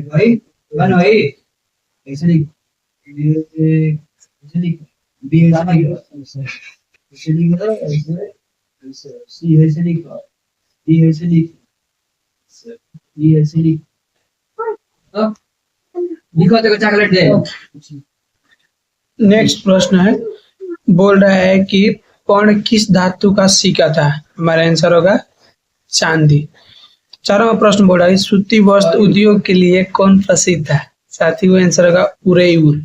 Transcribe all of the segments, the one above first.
भाई बन भाई ऐसे लिख ऐसे लिख बी ऐसे लिख ऐसे ऐसे सी ऐसे लिख डी ऐसे लिख ई ऐसे लिख अब लिखो तो चॉकलेट दे। नेक्स्ट प्रश्न है, बोल रहा है कि पर्ण किस धातु का सिक्का था। हमारा आंसर होगा चांदी। चारों प्रश्न बोल रहा है सूती वस्त्र उद्योग के लिए कौन प्रसिद्ध है। साथी वो आंसर होगा उरेयूर।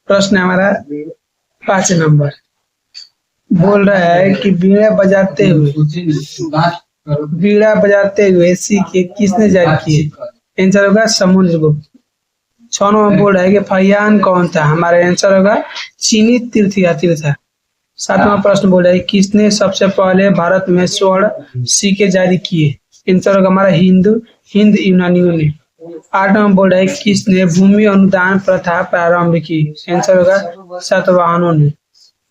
प्रश्न हमारा 5 नंबर बोल रहा है कि बीड़ा बजाते हुए सिक्के किसने जारी किए। आंसर होगा समुद्रगुप्त। 6 नंबर बोल रहा है कि फहियान कौन था। हमारा आंसर होगा चीनी तीर्थयात्री था। 7वां प्रश्न बोल रहा है किसने सबसे पहले भारत में स्वर्ण सिक्के जारी किए। आंसर होगा हमारा हिंद यूनानियों ने। 8 नंबर बोल रहा है किसने भूमि अनुदान प्रथा प्रारंभ की। आंसर होगा सातवाहनों ने।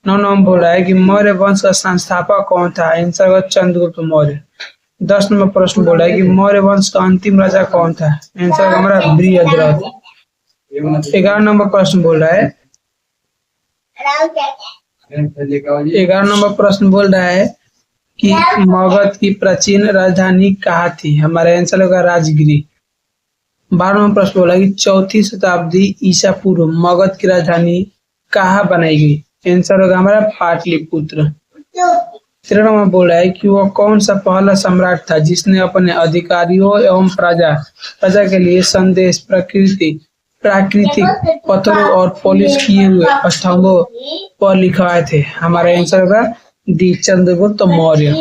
9 नंबर बोल रहा है कि मौर्य वंश का संस्थापक कौन था। आंसर होगा चंद्रगुप्त मौर्य। 10 नंबर प्रश्न बोल रहा है कि मौर्य वंश का अंतिम राजा कौन था। आंसर होगा हमारा बृहद्रथ। 11 नंबर प्रश्न बोल रहा है 11 नंबर प्रश्न बोल रहा है कि मगध की प्राचीन राजधानी कहाँ थी। हमारा आंसर होगा राजगिरी। 12 नंबर प्रश्न बोला कि 4वीं शताब्दी ईसा पूर्व मगध की राजधानी कहाँ बनाई गई। आंसर होगा हमारा पाटलिपुत्र। 13 नंबर बोल रहा है कि वह कौन सा पहला सम्राट था जिसने अपने अधिकारियों एवं प्रजा के लिए संदेश प्राकृतिक पत्थरों और पॉलिश किए हुए स्तंभों पर लिखवाए थे। हमारा आंसर होगा डी चंद्रगुप्त मौर्य।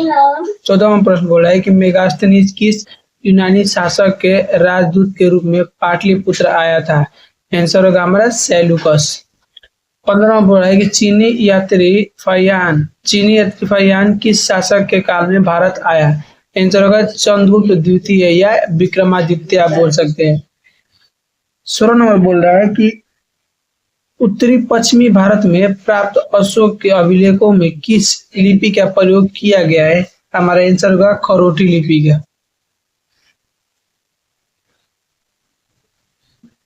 14वां प्रश्न बोल रहा है कि मेगास्थनीज किस यूनानी शासक के राजदूत के रूप में पाटलिपुत्र आया था। आंसर होगा हमारा सेल्यूकस। 15वां बोल रहा है कि चीनी यात्री फहियान किस शासक के काल में भारत आया। आंसर होगा चंद्रगुप्त द्वितीय या विक्रमादित्य आप बोल सकते हैं। 16 नंबर बोल रहा है कि उत्तरी पश्चिमी भारत में प्राप्त अशोक के अभिलेखों में किस लिपि का प्रयोग किया गया है। हमारा आंसर होगा खरोटी लिपि का।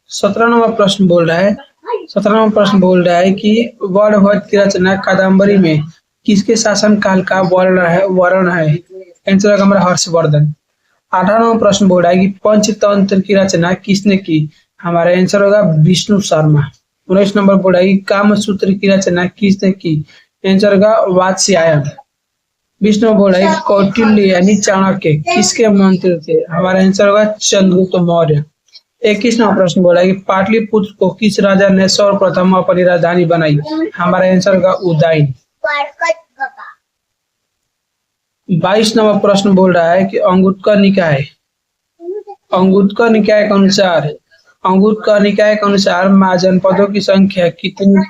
17 नंबर प्रश्न बोल रहा है कि वर्णभट्ट की रचना कादम्बरी में किसके शासन काल का वर्णन है। आंसर होगा हमारा हर्षवर्धन। 18वां प्रश्न बोल रहा है कि पंचतंत्र की रचना किसने की। हमारा आंसर होगा विष्णु शर्मा। 19 नंबर बोल रहा है कि कामसूत्र की रचना किसने की। आंसर होगा वात्स्यायन। 20 नंबर बोल रहा है कौटिल्य यानी चाणक्य किसके मंत्री थे। हमारा आंसर होगा चंद्रगुप्त मौर्य। 21 नंबर प्रश्न बोला कि पाटलिपुत्र को किस राजा ने सर्वप्रथम अपनी राजधानी बनाई। हमारा आंसर होगा उदयन। 22 नंबर प्रश्न बोल रहा है कि अंगुत्तर निकाय के अनुसार महाजनपदों की संख्या कितनी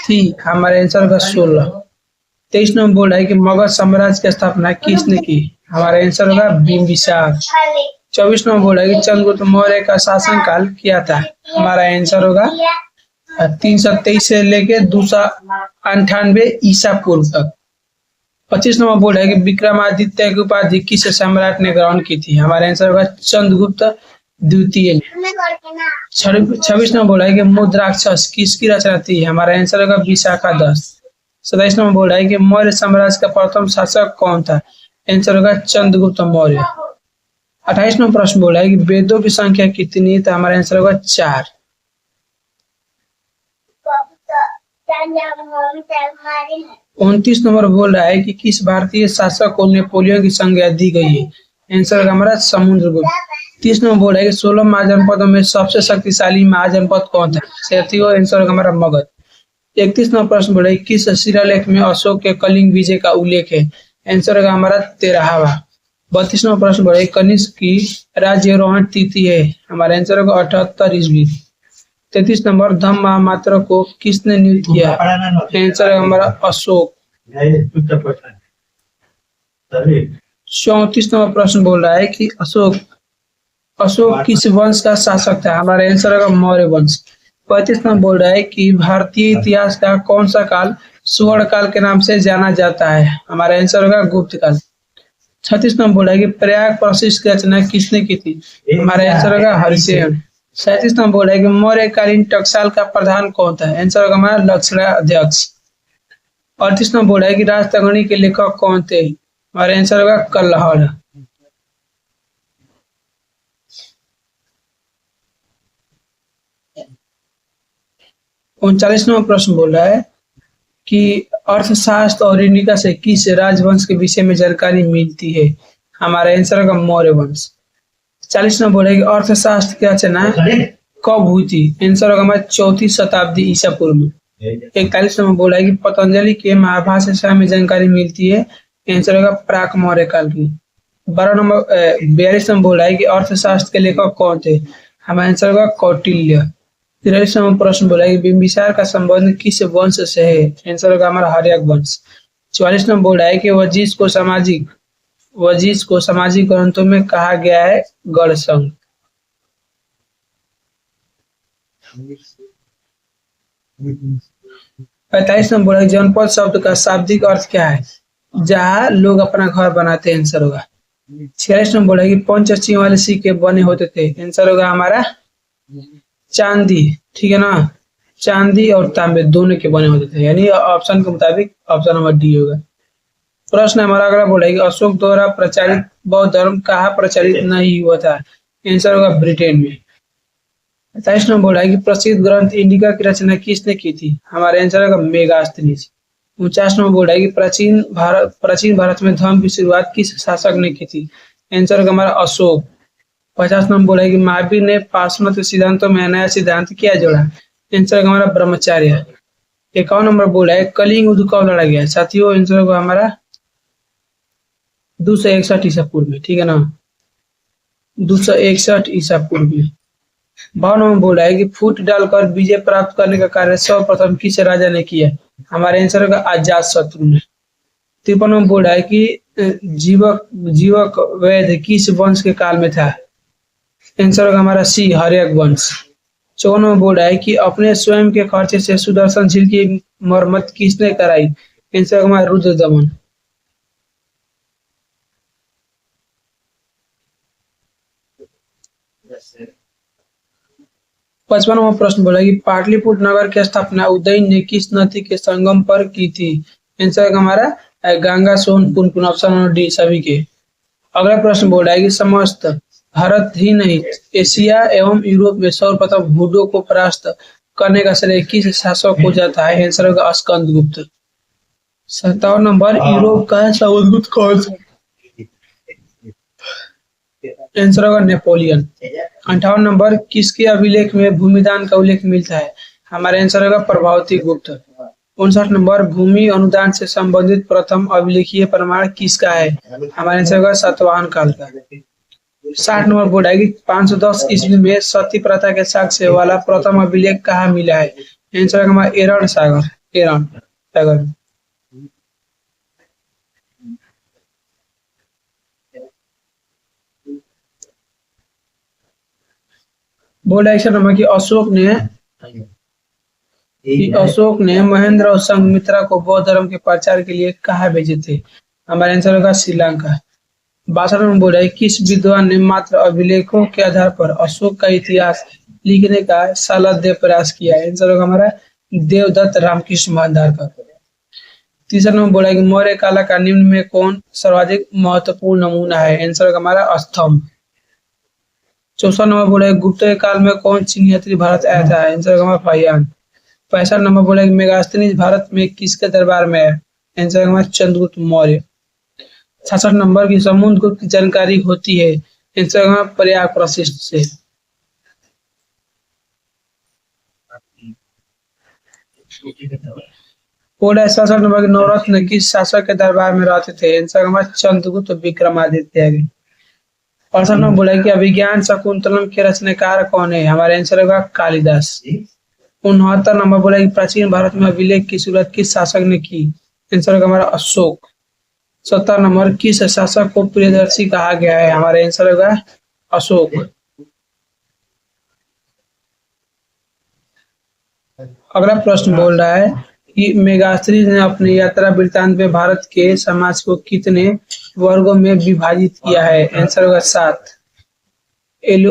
थी। हमारा आंसर होगा 16। 23 नंबर बोल रहा है कि मगध साम्राज्य की स्थापना किसने की। हमारा आंसर होगा बिंबिसार। 24 नंबर बोल रहा है कि चंद्रगुप्त मौर्य का शासनकाल क्या था। हमारा आंसर होगा 323 से लेके 298 ईसा पूर्व तक। 25 नंबर बोल रहा है कि विक्रमादित्य की उपाधि किस सम्राट ने ग्रहण की थी। हमारा आंसर होगा चंद्रगुप्त द्वितीय। 26 नंबर बोल रहा है कि मुद्राक्षस किसकी रचना थी। हमारा आंसर होगा विशाखादत्त। 27 नंबर बोल रहा है कि मौर्य साम्राज्य का प्रथम शासक कौन था। आंसर होगा चंद्रगुप्त मौर्य। 28 नंबर प्रश्न बोला है कि वेदों की संख्या कितनी। तो हमारा आंसर होगा 4। 29 नंबर बोल रहा है कि किस भारतीय शासक को नेपोलियन की संज्ञा दी गई है। आंसर होगा हमारा समुद्रगुप्त। 30 नंबर बोल रहा है कि 16 महाजनपदों में सबसे शक्तिशाली महाजनपद कौन था। साथियों आंसर होगा हमारा मगध। 31 नंबर प्रश्न बोल रहा है किस शिलालेख में अशोक के कलिंग विजय का उल्लेख है। आंसर होगा हमारा 13वां। 32 नंबर प्रश्न बोल रहा है कनिष्क की राज्यारोहण तिथि है। हमारा आंसर होगा 78 ईस्वी। 33 नंबर धम्म महामात्र को किसने नियुक्त किया। आंसर है हमारा अशोक। 34 नंबर प्रश्न बोल रहा है कि अशोक किस वंश का शासक था। हमारा आंसर होगा मौर्य वंश। 35 नंबर बोल रहा है कि भारतीय इतिहास का कौन सा काल स्वर्ण काल के नाम से जाना जाता है। हमारा आंसर होगा गुप्त काल। 36 नंबर बोला है कि प्रयाग प्रशिष्ट की रचना किसने की थी? हमारा आंसर होगा हरिसेन। 37 नंबर बोला है कि मौर्यकालीन टकसाल का प्रधान कौन था? आंसर होगा हमारा लक्षणाध्यक्ष। 38 नंबर बोला है कि राजतरंगिणी के लेखक कौन थे? हमारा आंसर होगा कल्हड़। 39 नंबर प्रश्न बोल रहा है कि अर्थशास्त्र और इंडिका से किस राजवंश के विषय में जानकारी मिलती है? हमारा आंसर होगा मौर्य वंश। 40 नंबर बोला है कि अर्थशास्त्र की रचना कब हुई थी? आंसर होगा हमारा 4वीं शताब्दी ईसा पूर्व में। 41 नंबर बोला है कि पतंजलि के महाभाष्य में जानकारी मिलती है। आंसर होगा प्राक मौर्य काल की। 42 नंबर बोला है कि अर्थशास्त्र के लेखक कौन थे? हमारा आंसर होगा कौटिल्य। 43 नंबर प्रश्न बोला है कि बिंबिसार का संबंध किस वंश से है? आंसर होगा हमारा हर्यक वंश। 44 नंबर बोला है कि वजीज को सामाजिक ग्रंथों में कहा गया है गढ़ संघ। 45 नंबर बोला है जनपद शब्द का शाब्दिक अर्थ क्या है? जहाँ लोग अपना घर बनाते हैं। आंसर होगा। 46 नंबर बोला है कि पंचशील वाले सिक्के बने होते थे। आंसर होगा हमारा चांदी। ठीक है ना, चांदी और तांबे दोनों के बने होते थे, यानी ऑप्शन के मुताबिक ऑप्शन नंबर डी होगा। प्रश्न हमारा अगला बोला है कि अशोक द्वारा प्रचारित बौद्ध धर्म कहाँ प्रचारित नहीं हुआ था? आंसर होगा ब्रिटेन में। 27 नंबर बोला है कि प्रसिद्ध ग्रंथ इंडिका की रचना किसने की थी? हमारे आंसर होगा मेगास्थनीज। 49 नंबर बोला है कि प्राचीन भारत में धर्म की शुरुआत किस शासक ने की थी? आंसर होगा हमारा अशोक। 50 नंबर बोला है कि महावीर ने पाशुपत सिद्धांतों में नया सिद्धांत क्या जोड़ा? आंसर होगा हमारा ब्रह्मचार्य। 51 नंबर बोला है कलिंग युद्ध कब लड़ा गया? साथियों आंसर होगा हमारा 261 ईसा पूर्व में। ठीक है ना, 261 ईसा पूर्व में। 52 नंबर बोला है कि फूट डालकर विजय प्राप्त करने का कार्य सर्वप्रथम किस राजा ने किया? हमारे आंसर होगा अजात शत्रु ने। 53 नंबर बोला है कि जीवक वैद्य किस वंश के काल में था? आंसर होगा हमारा सी हर्यक वंश। 54 नंबर बोला है कि अपने स्वयं के खर्चे से सुदर्शन झील की मरम्मत किसने कराई? आंसर होगा हमारा रुद्रदमन। 55 नंबर प्रश्न बोला कि पाटलिपुत्र नगर की स्थापना उदयन ने किस नदी के संगम पर की थी? आंसर हमारा Ganga Son Punpun, option number D सभी के। अगला प्रश्न बोला है कि समस्त भारत ही नहीं एशिया एवं यूरोप में सर्वप्रथम हुडो को परास्त करने का श्रेय किस शासक को जाता है? आंसर होगा स्कंदगुप्त। 57 नंबर यूरोप का समुद्रगुप्त कौन सा? आंसर होगा नेपोलियन। 58 नंबर किसके अभिलेख में भूमिदान का उल्लेख मिलता है? हमारे आंसर होगा प्रभावती गुप्त। 59 नंबर भूमि अनुदान से संबंधित प्रथम अभिलेखीय प्रमाण किसका है? हमारे आंसर होगा सातवाहन काल का। 60 नंबर बोर्ड है कि 510 ईस्वी में सती प्रथा के साक्ष्य वाला प्रथम अभिलेख कहाँ मिला है? आंसर होगा हमारा एरण सागर। बोर्ड एक्शन नंबर की अशोक ने महेंद्र और संघमित्रा को बौद्ध धर्म के प्रचार के लिए कहाँ भेजे थे? हमारा आंसर होगा श्रीलंका। 62 नंबर बोला है किस विद्वान ने मात्र अभिलेखों के आधार पर अशोक का इतिहास लिखने का सालादेय प्रयास किया है? आंसर होगा हमारा देवदत्त रामकृष्ण भांडारकर। 3 नंबर बोला है कि मौर्य काल का निम्न में कौन सर्वाधिक महत्वपूर्ण नमूना है? आंसर होगा हमारा स्तंभ। 64 नंबर बोला है गुप्त काल में कौन चीनी यात्री भारत आया था? आंसर होगा हमारा फाहियान। 65 नंबर बोला है मेगास्थनीज भारत में किसके दरबार में है? आंसर होगा हमारा चंद्रगुप्त मौर्य। 66 नंबर की समुद्रगुप्त की जानकारी होती है? आंसर होगा प्रयाग प्रशिष्ट से। बोला है 67 नंबर के नवरत्न किस शासक के दरबार में रहते थे? आंसर होगा हमारा चंद्रगुप्त विक्रमादित्य। 68 नंबर बोला है कि अभिज्ञान शकुंतलम के रचनाकार कौन है? हमारे आंसर होगा कालिदास। 69 नंबर बोला कि प्राचीन भारत में अभिलेख की शुरुआत किस शासक ने की? आंसर होगा हमारा अशोक। 70 नंबर किस शासक को प्रियदर्शी कहा गया है? हमारा आंसर होगा अशोक। अगला प्रश्न बोल रहा है कि मेगास्त्रीज ने अपनी यात्रा वृत्तांत में भारत के समाज को कितने वर्गों में विभाजित किया है? आंसर होगा 7।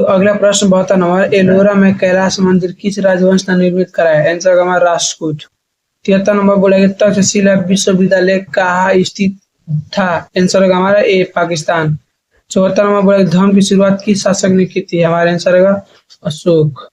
अगला प्रश्न 72 नंबर, एलोरा में कैलाश मंदिर किस राजवंश ने निर्मित कराया? आंसर होगा हमारा राष्ट्रकूट। 73 नंबर बोला कि तक्षशिला विश्वविद्यालय कहाँ स्थित था? आंसर होगा हमारा ए पाकिस्तान। 74 नंबर बोला धर्म की शुरुआत किस शासक ने की थी? हमारा आंसर होगा अशोक।